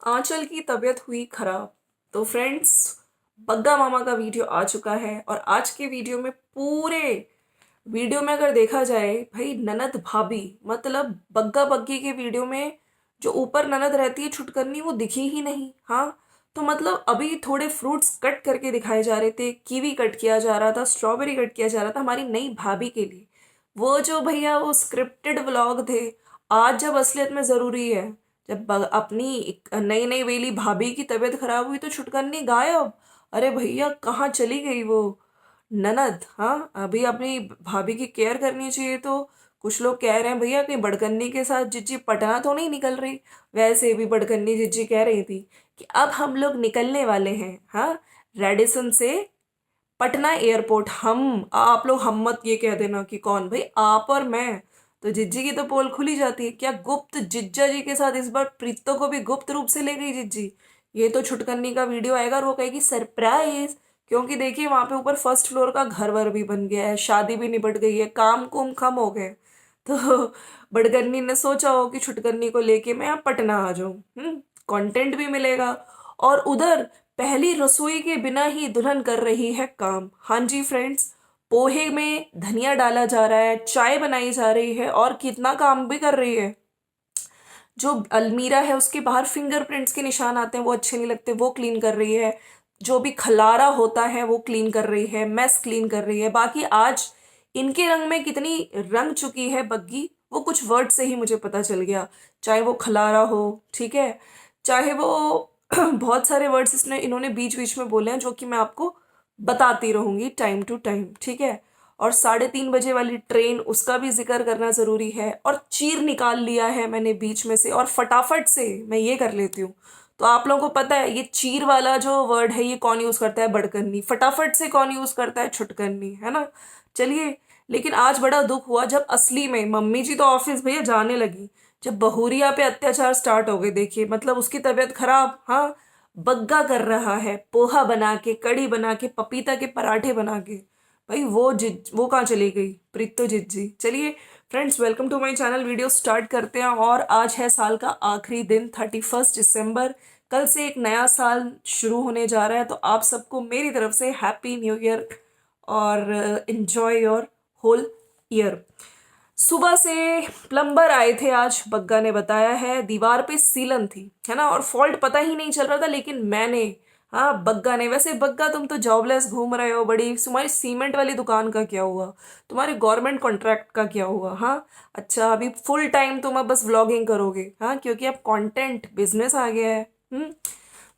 आंचल की तबीयत हुई खराब। तो फ्रेंड्स, बग्गा मामा का वीडियो आ चुका है और आज के वीडियो में पूरे वीडियो में अगर देखा जाए भाई, ननद भाभी मतलब बग्गा बग्गी के वीडियो में जो ऊपर ननद रहती है छुटकनी, वो दिखी ही नहीं। हाँ, तो मतलब अभी थोड़े फ्रूट्स कट करके दिखाए जा रहे थे, कीवी कट किया जा रहा था, स्ट्रॉबेरी कट किया जा रहा था हमारी नई भाभी के लिए। वो जो भैया वो स्क्रिप्टेड व्लॉग थे। आज जब असलियत में ज़रूरी है, जब अपनी नई नई वेली भाभी की तबीयत खराब हुई तो छुटकन्नी गायब। अरे भैया, कहाँ चली गई वो ननद? हाँ, अभी अपनी भाभी की केयर करनी चाहिए। तो कुछ लोग कह रहे हैं भैया कहीं बड़कन्नी के साथ जिज्जी पटना तो नहीं निकल रही। वैसे भी बड़कन्नी जिज्जी कह रही थी कि अब हम लोग निकलने वाले हैं, हाँ, रेडिसन से पटना एयरपोर्ट। हम आप लोग हम मत ये कह देना कि कौन भाई, आप और मैं। तो जिज्जी की तो पोल खुली जाती है क्या? गुप्त जिज्जा जी के साथ इस बार प्रीतो को भी गुप्त रूप से ले गई जिज्जी। ये तो छुटकन्नी का वीडियो आएगा और वो कहेगी सरप्राइज। क्योंकि देखिए वहां पे ऊपर फर्स्ट फ्लोर का घर वर भी बन गया है, शादी भी निपट गई है, काम कुम खम हो गए। तो बड़गन्नी ने सोचा हो कि छुटकन्नी को लेके मैं यहाँ पटना आ जाऊं, कंटेंट भी मिलेगा। और उधर पहली रसोई के बिना ही दुल्हन कर रही है काम। हाँ जी फ्रेंड्स, पोहे में धनिया डाला जा रहा है, चाय बनाई जा रही है और कितना काम भी कर रही है। जो अलमीरा है उसके बाहर फिंगरप्रिंट्स के निशान आते हैं, वो अच्छे नहीं लगते, वो क्लीन कर रही है। जो भी खलारा होता है वो क्लीन कर रही है, मेस क्लीन कर रही है। बाकी आज इनके रंग में कितनी रंग चुकी है बग्गी, वो कुछ वर्ड से ही मुझे पता चल गया। चाहे वो खलारा हो, ठीक है, चाहे वो बहुत सारे वर्ड्स इसने इन्होंने बीच बीच में बोले हैं जो कि मैं आपको बताती रहूंगी टाइम टू टाइम, ठीक है। और 3:30 बजे वाली ट्रेन, उसका भी जिक्र करना जरूरी है। और चीर निकाल लिया है मैंने बीच में से, और फटाफट से मैं ये कर लेती हूँ। तो आप लोगों को पता है ये चीर वाला जो वर्ड है ये कौन यूज करता है? बड़कन्नी। फटाफट से कौन यूज करता है? छुटकन्नी, है ना। चलिए, लेकिन आज बड़ा दुख हुआ जब असली में मम्मी जी तो ऑफिस भैया जाने लगी, जब बहुरिया पे अत्याचार स्टार्ट हो गए। देखिए मतलब उसकी तबीयत खराब, हाँ, बग्गा कर रहा है पोहा बना के, कड़ी बना के, पपीता के पराठे बना के। भाई वो कहाँ चली गई? प्रीतो जिज्जी। चलिए friends, welcome to my channel. Video start करते हैं। और आज है साल का आखिरी दिन, 31 दिसंबर। कल से एक नया साल शुरू होने जा रहा है, तो आप सबको मेरी तरफ से हैप्पी न्यू ईयर और एंजॉय योर होल ईयर। सुबह से प्लम्बर आए थे आज, बग्गा ने बताया है, दीवार पे सीलन थी, है ना, और फॉल्ट पता ही नहीं चल रहा था। लेकिन मैंने, हाँ, बग्गा ने, वैसे बग्गा तुम तो जॉबलेस घूम रहे हो, बड़ी तुम्हारी सीमेंट वाली दुकान का क्या हुआ? तुम्हारे गवर्नमेंट कॉन्ट्रैक्ट का क्या हुआ? हाँ, अच्छा, अभी फुल टाइम तुम अब बस व्लॉगिंग करोगे? हाँ, क्योंकि अब कंटेंट बिजनेस आ गया है।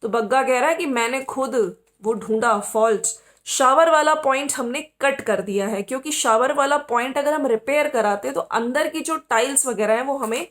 तो बग्गा कह रहा है कि मैंने खुद वो ढूंढा फॉल्ट। शावर वाला पॉइंट हमने कट कर दिया है, क्योंकि शावर वाला पॉइंट अगर हम रिपेयर कराते तो अंदर की जो टाइल्स वगैरह है वो हमें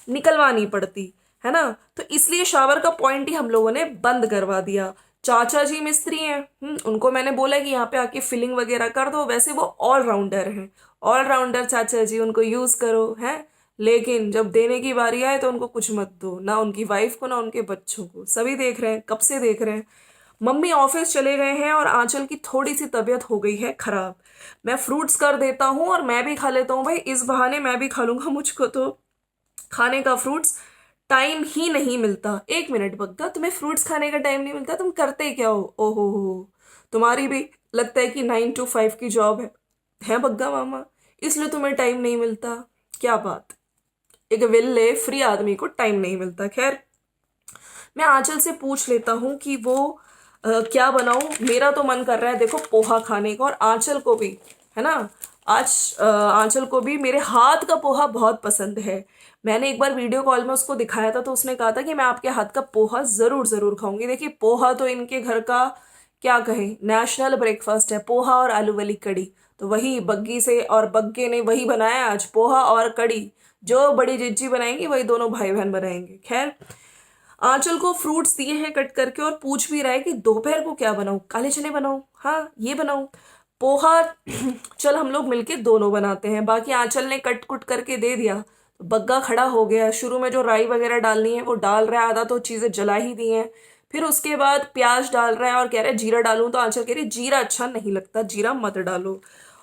निकलवानी पड़ती, है ना। तो इसलिए शावर का पॉइंट ही हम लोगों ने बंद करवा दिया। चाचा जी मिस्त्री हैं, उनको मैंने बोला कि यहाँ पे आके फिलिंग वगैरह कर दो। वैसे वो ऑलराउंडर हैं, ऑलराउंडर चाचा जी, उनको यूज करो, हैं। लेकिन जब देने की बारी आए तो उनको कुछ मत दो, ना उनकी वाइफ को ना उनके बच्चों को। सभी देख रहे हैं, कब से देख रहे हैं। मम्मी ऑफिस चले गए हैं और आंचल की थोड़ी सी तबीयत हो गई है खराब। मैं फ्रूट्स कर देता हूँ और मैं भी खा लेता हूँ भाई, इस बहाने मैं भी खा लूंगा। मुझको तो खाने का फ्रूट्स टाइम ही नहीं मिलता। एक मिनट बग्गा, तुम्हें फ्रूट्स खाने का टाइम नहीं मिलता? तुम करते क्या हो? ओहो हो, तुम्हारी भी लगता है कि 9 to 5 की जॉब है बग्गा मामा, इसलिए तुम्हें टाइम नहीं मिलता? क्या बात, एक विल्ले फ्री आदमी को टाइम नहीं मिलता। खैर, मैं आंचल से पूछ लेता हूँ कि वो क्या बनाऊं। मेरा तो मन कर रहा है देखो पोहा खाने का, और आंचल को भी, है ना। आज आंचल को भी मेरे हाथ का पोहा बहुत पसंद है। मैंने एक बार वीडियो कॉल में उसको दिखाया था, तो उसने कहा था कि मैं आपके हाथ का पोहा जरूर जरूर खाऊंगी। देखिए पोहा तो इनके घर का क्या कहें, नेशनल ब्रेकफास्ट है, पोहा और आलू वाली कड़ी। तो वही बग्गी से और बग्गे ने वही बनाया आज, पोहा और कड़ी। जो बड़ी जिज्जी बनाएंगी वही दोनों भाई बहन बनाएंगे। खैर, आंचल को फ्रूट्स दिए हैं कट करके और पूछ भी रहा है कि दोपहर को क्या बनाऊं, काले चने बनाऊं, हाँ ये बनाऊं, पोहा। चल हम लोग मिलके दोनों बनाते हैं। बाकी आंचल ने कट कुट करके दे दिया, तो बग्गा खड़ा हो गया। शुरू में जो राई वगैरह डालनी है वो डाल रहा है, आधा तो चीजें जला ही दी हैं। फिर उसके बाद प्याज डाल रहा है और कह रहा है जीरा डालूं, तो आंचल कह रही है जीरा अच्छा नहीं लगता, जीरा मत डालो।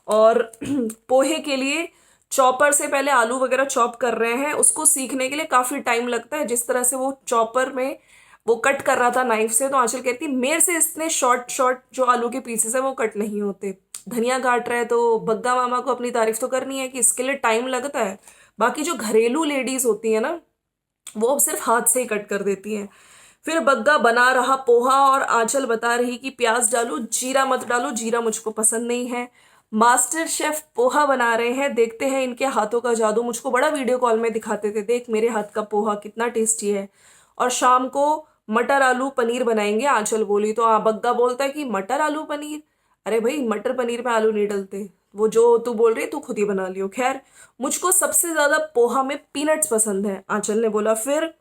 और पोहे के लिए चॉपर से पहले आलू वगैरह चॉप कर रहे हैं। उसको सीखने के लिए काफी टाइम लगता है, जिस तरह से वो चॉपर में वो कट कर रहा था नाइफ से, तो आंचल कहती मेरे से इतने शॉर्ट शॉर्ट जो आलू के पीसेस है वो कट नहीं होते। धनिया काट रहा है तो बग्गा मामा को अपनी तारीफ तो करनी है कि इसके लिए टाइम लगता है। बाकी जो घरेलू लेडीज होती है ना, वो अब सिर्फ हाथ से ही कट कर देती हैं। फिर बग्गा बना रहा पोहा और आंचल बता रही कि प्याज डालो, जीरा मत डालो, जीरा मुझको पसंद नहीं है। मास्टर शेफ पोहा बना रहे हैं, देखते हैं इनके हाथों का जादू। मुझको बड़ा वीडियो कॉल में दिखाते थे, देख मेरे हाथ का पोहा कितना टेस्टी है। और शाम को मटर आलू पनीर बनाएंगे, आंचल बोली। तो बग्गा बोलता है कि मटर आलू पनीर, अरे भाई मटर पनीर में आलू नहीं डलते, वो जो तू बोल रही है तू खुद ही बना लियो। खैर, मुझको सबसे ज्यादा पोहा में पीनट्स पसंद है, आंचल ने बोला। फिर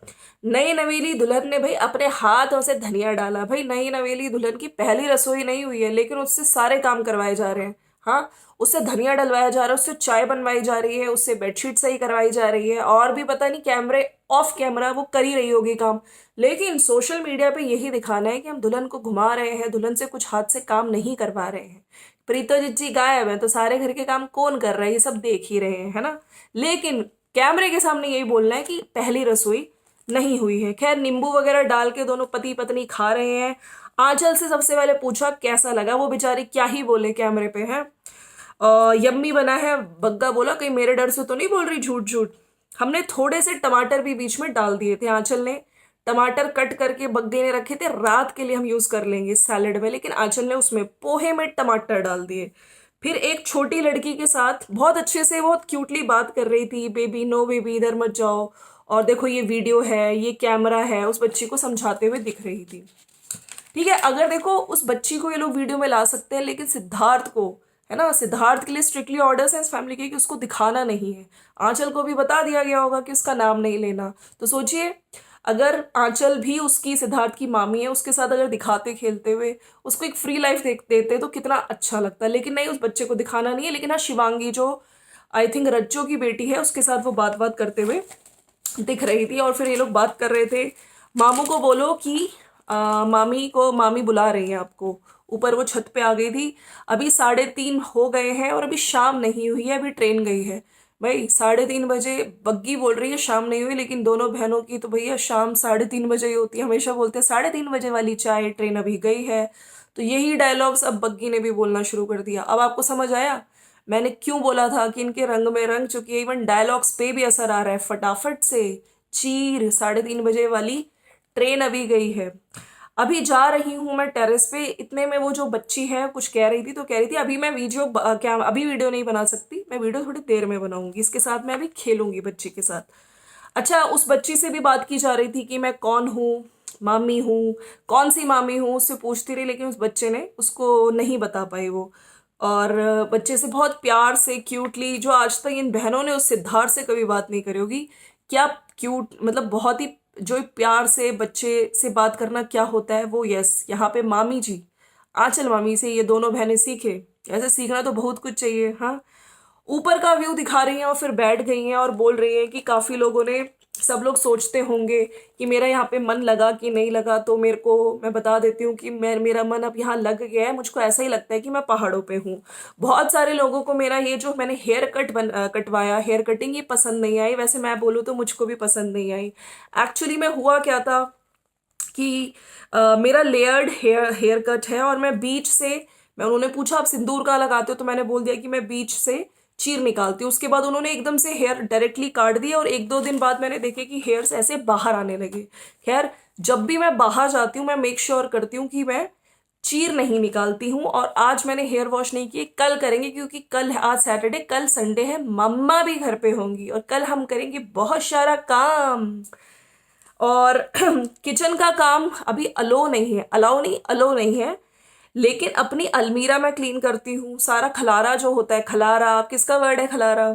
नई नवेली दुल्हन ने भाई अपने हाथों से धनिया डाला। भाई नई नवेली दुल्हन की पहली रसोई नहीं हुई है, लेकिन उससे सारे काम करवाए जा रहे हैं। हाँ, उससे धनिया डलवाया जा रहा है, उससे चाय बनवाई जा रही है, उससे बेडशीट सही करवाई जा रही है, और भी पता नहीं कैमरे ऑफ कैमरा वो कर ही रही होगी काम। लेकिन सोशल मीडिया पे यही दिखाना है कि हम दुल्हन को घुमा रहे हैं, दुल्हन से कुछ हाथ से काम नहीं करवा रहे हैं। प्रीतोजीत जी गायब है तो सारे घर के काम कौन कर रहा है, ये सब देख ही रहे हैं, है ना। लेकिन कैमरे के सामने यही बोलना है कि पहली रसोई नहीं हुई है। खैर, नींबू वगैरह डाल के दोनों पति पत्नी खा रहे हैं। आंचल से सबसे पहले पूछा कैसा लगा, वो बेचारी क्या ही बोले कैमरे पे है। यम्मी बना है, बग्गा बोला कहीं मेरे डर से तो नहीं बोल रही झूठ झूठ। हमने थोड़े से टमाटर भी बीच में डाल दिए थे, आंचल ने टमाटर कट करके बग्गे ने रखे थे, रात के लिए हम यूज कर लेंगे सैलेड में, लेकिन आंचल ने उसमें पोहे में टमाटर डाल दिए। फिर एक छोटी लड़की के साथ बहुत अच्छे से बहुत क्यूटली बात कर रही थी, बेबी नो बेबी इधर मत जाओ, और देखो ये वीडियो है, ये कैमरा है, उस बच्ची को समझाते हुए दिख रही थी। ठीक है, अगर देखो उस बच्ची को ये लोग वीडियो में ला सकते हैं, लेकिन सिद्धार्थ को, है ना, सिद्धार्थ के लिए स्ट्रिक्टली ऑर्डर्स हैं इस फैमिली के कि उसको दिखाना नहीं है। आंचल को भी बता दिया गया होगा कि उसका नाम नहीं लेना। तो सोचिए, अगर आंचल भी उसकी सिद्धार्थ की मामी है, उसके साथ अगर दिखाते खेलते हुए उसको एक फ्री लाइफ देते तो कितना अच्छा लगता। लेकिन नहीं, उस बच्चे को दिखाना नहीं है। लेकिन हाँ, शिवांगी जो आई थिंक रज्जो की बेटी है, उसके साथ वो बात करते हुए दिख रही थी। और फिर ये लोग बात कर रहे थे, मामू को बोलो कि मामी को, मामी बुला रही है आपको। ऊपर वो छत पे आ गई थी। अभी 3:30 हो गए हैं और अभी शाम नहीं हुई है, अभी ट्रेन गई है। भाई 3:30 बजे बग्गी बोल रही है शाम नहीं हुई, लेकिन दोनों बहनों की तो भैया शाम 3:30 बजे ही होती है। हमेशा बोलते हैं 3:30 बजे वाली चाय, ट्रेन अभी गई है। तो यही डायलॉग्स अब बग्गी ने भी बोलना शुरू कर दिया। अब आपको समझ आया मैंने क्यों बोला था कि इनके रंग में रंग चुकी है। इवन डायलॉग्स पे भी असर आ रहा है। फटाफट से चीर, 3:30 बजे वाली ट्रेन अभी गई है। अभी जा रही हूँ मैं टेरेस पे, इतने में वो जो बच्ची है कुछ कह रही थी, तो कह रही थी अभी मैं वीडियो क्या अभी वीडियो नहीं बना सकती, मैं वीडियो थोड़ी देर में बनाऊंगी, इसके साथ मैं अभी खेलूंगी बच्ची के साथ। अच्छा, उस बच्ची से भी बात की जा रही थी कि मैं कौन हूँ, मामी हूँ, कौन सी मामी हूँ, उससे पूछती रही, लेकिन उस बच्चे ने उसको नहीं बता पाई वो। और बच्चे से बहुत प्यार से क्यूटली, जो आज तक इन बहनों ने उस सिद्धार्थ से कभी बात नहीं करी होगी, क्या क्यूट, मतलब बहुत ही जो प्यार से बच्चे से बात करना क्या होता है वो। यस, यहाँ पे मामी जी, आंचल मामी से ये दोनों बहनें सीखे। ऐसे सीखना तो बहुत कुछ चाहिए। हाँ, ऊपर का व्यू दिखा रही हैं और फिर बैठ गई हैं और बोल रही हैं कि काफ़ी लोगों ने, सब लोग सोचते होंगे कि मेरा यहाँ पे मन लगा कि नहीं लगा, तो मेरे को, मैं बता देती हूँ कि मेरा मन अब यहाँ लग गया है। मुझको ऐसा ही लगता है कि मैं पहाड़ों पे हूँ। बहुत सारे लोगों को मेरा ये जो मैंने कटवाया, हेयर कटिंग, ये पसंद नहीं आई। वैसे मैं बोलूँ तो मुझको भी पसंद नहीं आई। एक्चुअली में हुआ क्या था कि मेरा लेयर्ड हेयर कट है, और मैं बीच से, मैं, उन्होंने पूछा आप सिंदूर का लगाते हो, तो मैंने बोल दिया कि मैं बीच से चीर निकालती हूँ। उसके बाद उन्होंने एकदम से हेयर डायरेक्टली काट दिया, और 1-2 दिन बाद मैंने देखे कि हेयर्स ऐसे बाहर आने लगे। खैर, जब भी मैं बाहर जाती हूँ मैं मेक श्योर करती हूँ कि मैं चीर नहीं निकालती हूँ। और आज मैंने हेयर वॉश नहीं किए, कल करेंगे, क्योंकि कल, आज सैटरडे, कल संडे है, मम्मा भी घर पे होंगी और कल हम करेंगे बहुत सारा काम। और किचन का काम अभी अलाउ नहीं है, लेकिन अपनी अलमीरा में क्लीन करती हूँ। सारा खलारा जो होता है, खलारा किसका वर्ड है, खलारा,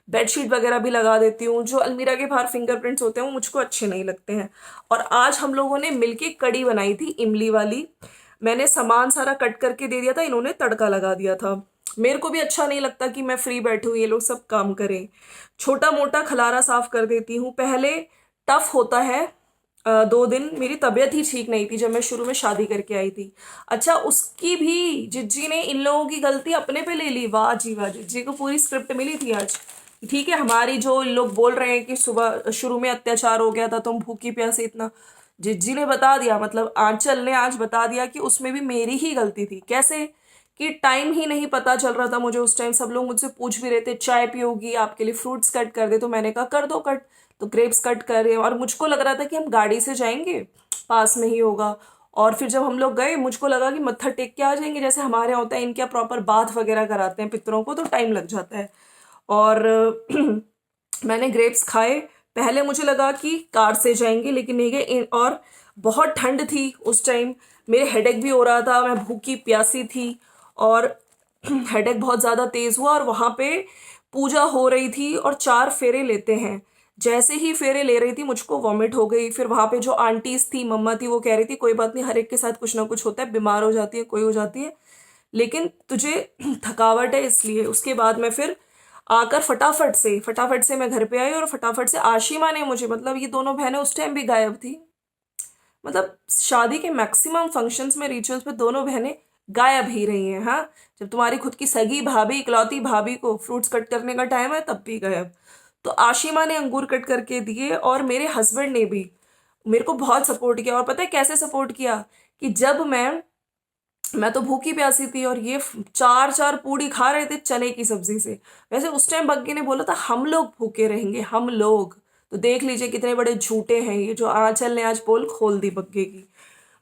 बेडशीट वगैरह भी लगा देती हूँ। जो अलमीरा के बाहर फिंगरप्रिंट्स होते हैं वो मुझको अच्छे नहीं लगते हैं। और आज हम लोगों ने मिलके कड़ी बनाई थी, इमली वाली। मैंने सामान सारा कट करके दे दिया था, इन्होंने तड़का लगा दिया था। मेरे को भी अच्छा नहीं लगता कि मैं फ्री बैठूँ, ये लोग सब काम करें। छोटा मोटा खलारा साफ कर देती हूँ। पहले टफ होता है, 2 दिन मेरी तबीयत ही ठीक नहीं थी जब मैं शुरू में शादी करके आई थी। अच्छा, उसकी भी जिज्जी ने इन लोगों की गलती अपने पे ले ली। वाह जी वाह, जिज्जी को पूरी स्क्रिप्ट मिली थी आज। ठीक है, हमारी जो लोग बोल रहे हैं कि सुबह शुरू में अत्याचार हो गया था, तुम भूखी प्यासी इतना, जिज्जी ने बता दिया, मतलब आंचल ने आज बता दिया कि उसमें भी मेरी ही गलती थी। कैसे? कि टाइम ही नहीं पता चल रहा था मुझे उस टाइम। सब लोग मुझसे पूछ भी रहे थे चाय पियोगी, आपके लिए फ्रूट्स कट कर दे, तो मैंने कहा कर दो कट। तो ग्रेप्स कट कर रहे हैं, और मुझको लग रहा था कि हम गाड़ी से जाएंगे, पास में ही होगा। और फिर जब हम लोग गए, मुझको लगा कि मत्था टेक के आ जाएंगे, जैसे हमारे यहाँ होता है, इनके यहाँ प्रॉपर बाथ वगैरह कराते हैं पितरों को, तो टाइम लग जाता है। और मैंने ग्रेप्स खाए। पहले मुझे लगा कि कार से जाएंगे, लेकिन नहीं गए। और बहुत ठंड थी उस टाइम, मेरे हेडेक भी हो रहा था, मैं भूखी प्यासी थी, और हेडेक बहुत ज़्यादा तेज़ हुआ। और वहाँ पे पूजा हो रही थी, और 4 फेरे लेते हैं। जैसे ही फेरे ले रही थी, मुझको वॉमिट हो गई। फिर वहाँ पे जो आंटीज थी, मम्मा थी, वो कह रही थी कोई बात नहीं, हर एक के साथ कुछ ना कुछ होता है, बीमार हो जाती है, कोई हो जाती है, लेकिन तुझे थकावट है इसलिए। उसके बाद मैं फिर आकर फटाफट से मैं घर पे आई, और फटाफट से आशिमा ने मुझे, मतलब ये दोनों बहनें उस टाइम भी गायब थी। मतलब शादी के मैक्सिमम फंक्शंस में, रिचुअल्स में दोनों बहनें गायब ही रही हैं। हाँ, जब तुम्हारी खुद की सगी भाभी, इकलौती भाभी को फ्रूट्स कट करने का टाइम है, तब भी गायब। तो आशिमा ने अंगूर कट करके दिए, और मेरे हस्बैंड ने भी मेरे को बहुत सपोर्ट किया। और पता है कैसे सपोर्ट किया? कि जब मैं तो भूखी प्यासी थी, और ये 4 4 पूड़ी खा रहे थे चने की सब्जी से। वैसे उस टाइम बग्गे ने बोला था हम लोग भूखे रहेंगे, हम लोग। तो देख लीजिए कितने बड़े झूठे हैं ये, जो आंचल ने आज पोल खोल दी बग्गे की।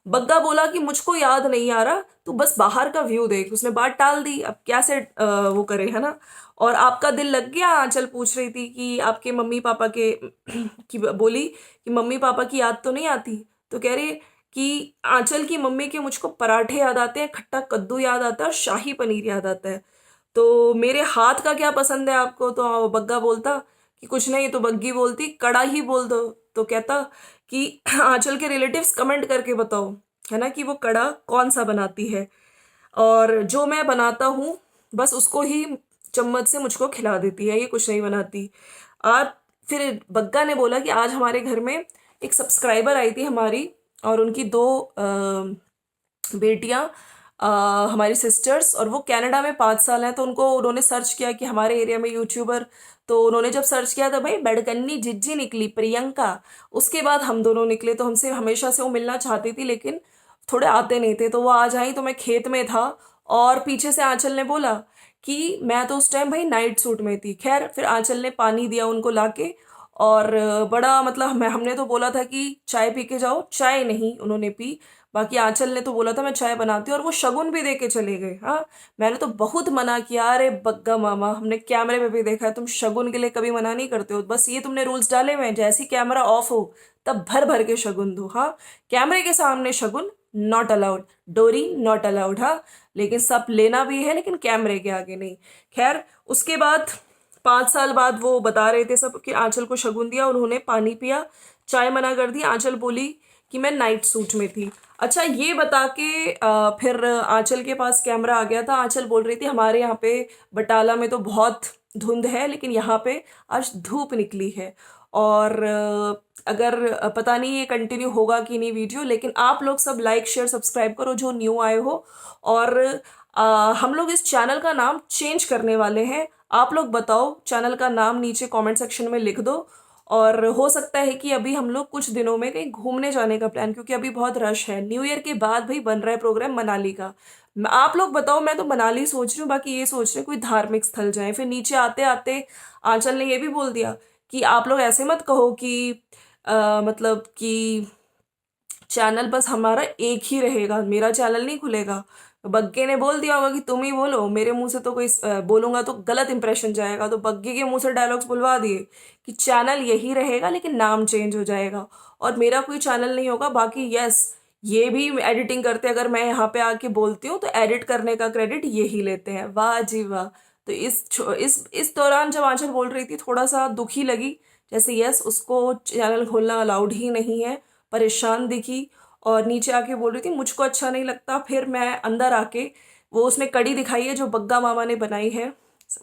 बग्गा बोला कि मुझको याद नहीं आ रहा, तू बस बाहर का व्यू देख। उसने बात टाल दी, अब क्या से वो करे, है ना। और आपका दिल लग गया? आंचल पूछ रही थी कि आपके मम्मी पापा के की बोली कि मम्मी पापा की याद तो नहीं आती? तो कह रही कि आंचल की मम्मी के मुझको पराठे याद आते हैं, खट्टा कद्दू याद आता है, और शाही पनीर याद आता है। तो मेरे हाथ का क्या पसंद है आपको? तो बग्गा बोलता कि कुछ नहीं। तो बग्गी बोलती कड़ा ही बोल दो। तो कहता कि आंचल के रिलेटिव्स कमेंट करके बताओ, है ना, कि वो कड़ा कौन सा बनाती है। और जो मैं बनाता हूँ बस उसको ही चम्मच से मुझको खिला देती है, ये कुछ नहीं बनाती। और फिर बग्गा ने बोला कि आज हमारे घर में एक सब्सक्राइबर आई थी हमारी, और उनकी 2 बेटियां, हमारी सिस्टर्स, और वो कनाडा में 5 साल हैं। तो उनको उन्होंने सर्च किया कि हमारे एरिया में यूट्यूबर, तो उन्होंने जब सर्च किया तो भाई बड़कन्नी जिज्जी निकली, प्रियंका। उसके बाद हम दोनों निकले। तो हमसे हमेशा से वो मिलना चाहती थी, लेकिन थोड़े आते नहीं थे। तो वो आज आई, तो मैं खेत में था, और पीछे से आंचल ने बोला कि मैं तो उस टाइम भाई नाइट सूट में थी। खैर, फिर आंचल ने पानी दिया उनको लाके, और बड़ा, मतलब हमने तो बोला था कि चाय पी के जाओ, चाय नहीं उन्होंने पी। बाकी आंचल ने तो बोला था मैं चाय बनाती हूँ, और वो शगुन भी दे के चले गए। हाँ, मैंने तो बहुत मना किया, अरे बग्गा मामा, हमने कैमरे में भी देखा है, तुम शगुन के लिए कभी मना नहीं करते हो। बस ये तुमने रूल्स डाले हुए हैं, जैसे ही कैमरा ऑफ हो तब भर भर के शगुन दो। हाँ, कैमरे के सामने शगुन नॉट अलाउड, डोरी नॉट अलाउड। हाँ, लेकिन सब लेना भी है, लेकिन कैमरे के आगे नहीं। खैर, उसके बाद 5 साल बाद वो बता रहे थे सब कि आंचल को शगुन दिया, उन्होंने पानी पिया, चाय मना कर दी। आंचल बोली कि मैं नाइट सूट में थी। अच्छा, ये बता के फिर आंचल के पास कैमरा आ गया था। आंचल बोल रही थी हमारे यहाँ पे बटाला में तो बहुत धुंध है, लेकिन यहाँ पे आज धूप निकली है। और अगर पता नहीं ये कंटिन्यू होगा कि नहीं वीडियो, लेकिन आप लोग सब लाइक शेयर सब्सक्राइब करो जो न्यू आए हो। और हम लोग इस चैनल का नाम चेंज करने वाले हैं। आप लोग बताओ चैनल का नाम, नीचे कमेंट सेक्शन में लिख दो। और हो सकता है कि अभी हम लोग कुछ दिनों में कहीं घूमने जाने का प्लान, क्योंकि अभी बहुत रश है, न्यू ईयर के बाद भाई बन रहा है प्रोग्राम मनाली का। आप लोग बताओ, मैं तो मनाली सोच रही हूँ, बाकी ये सोच रहे हैं कोई धार्मिक स्थल जाए। फिर नीचे आते आते आंचल ने ये भी बोल दिया कि आप लोग ऐसे मत कहो कि मतलब कि चैनल बस हमारा एक ही रहेगा, मेरा चैनल नहीं खुलेगा। तो बग्गे ने बोल दिया होगा कि तुम ही बोलो, मेरे मुंह से तो कोई बोलूंगा तो गलत इंप्रेशन जाएगा। तो बग्गे के मुंह से डायलॉग्स बुलवा दिए कि चैनल यही रहेगा, लेकिन नाम चेंज हो जाएगा, और मेरा कोई चैनल नहीं होगा। बाकी यस, ये भी एडिटिंग करते, अगर मैं यहाँ पे आके बोलती हूँ तो एडिट करने का क्रेडिट यही लेते हैं। वाह जी वाह। तो इस दौरान जब आंचल बोल रही थी, थोड़ा सा दुखी लगी, जैसे यस, उसको चैनल खोलना अलाउड ही नहीं है। परेशान दिखी, और नीचे आके बोल रही थी मुझको अच्छा नहीं लगता। फिर मैं अंदर आके, वो उसने कड़ी दिखाई है जो बग्गा मामा ने बनाई है,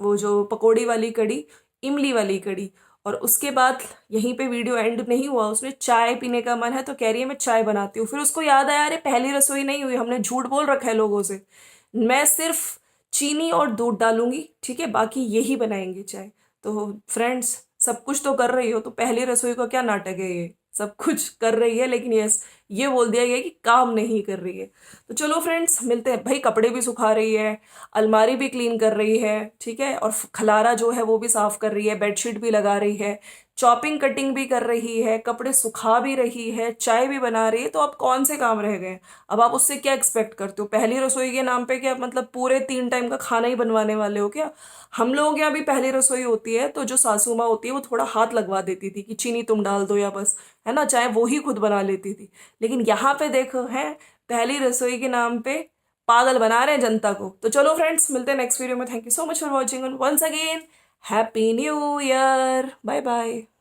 वो जो पकौड़ी वाली कड़ी, इमली वाली कड़ी। और उसके बाद यहीं पे वीडियो एंड नहीं हुआ, उसने चाय पीने का मन है तो कह रही है मैं चाय बनाती हूँ। फिर उसको याद आया, अरे पहली रसोई नहीं हुई, हमने झूठ बोल रखा है लोगों से, मैं सिर्फ चीनी और दूध डालूंगी, ठीक है, बाकी यही बनाएंगे चाय। तो फ्रेंड्स, सब कुछ तो कर रही हो, तो पहली रसोई का क्या नाटक है ये? सब कुछ कर रही है, लेकिन यस ये बोल दिया गया कि काम नहीं कर रही है। तो चलो फ्रेंड्स मिलते हैं। भाई कपड़े भी सुखा रही है, अलमारी भी क्लीन कर रही है, ठीक है, और खलारा जो है वो भी साफ कर रही है, बेडशीट भी लगा रही है, चॉपिंग कटिंग भी कर रही है, कपड़े सुखा भी रही है, चाय भी बना रही है। तो अब कौन से काम रह गए? अब आप उससे क्या एक्सपेक्ट करते हो? पहली रसोई के नाम पे क्या मतलब पूरे 3 टाइम का खाना ही बनवाने वाले हो क्या? हम लोगों के यहाँ भी पहली रसोई होती है तो जो सासू माँ होती है वो थोड़ा हाथ लगवा देती थी कि चीनी तुम डाल दो या बस, है ना, चाहे वो ही खुद बना लेती थी। लेकिन यहाँ पे देखो है, पहली रसोई के नाम पे पागल बना रहे हैं जनता को। तो चलो फ्रेंड्स मिलते हैं नेक्स्ट वीडियो में। Thank you so much for watching, once again happy new year, bye bye.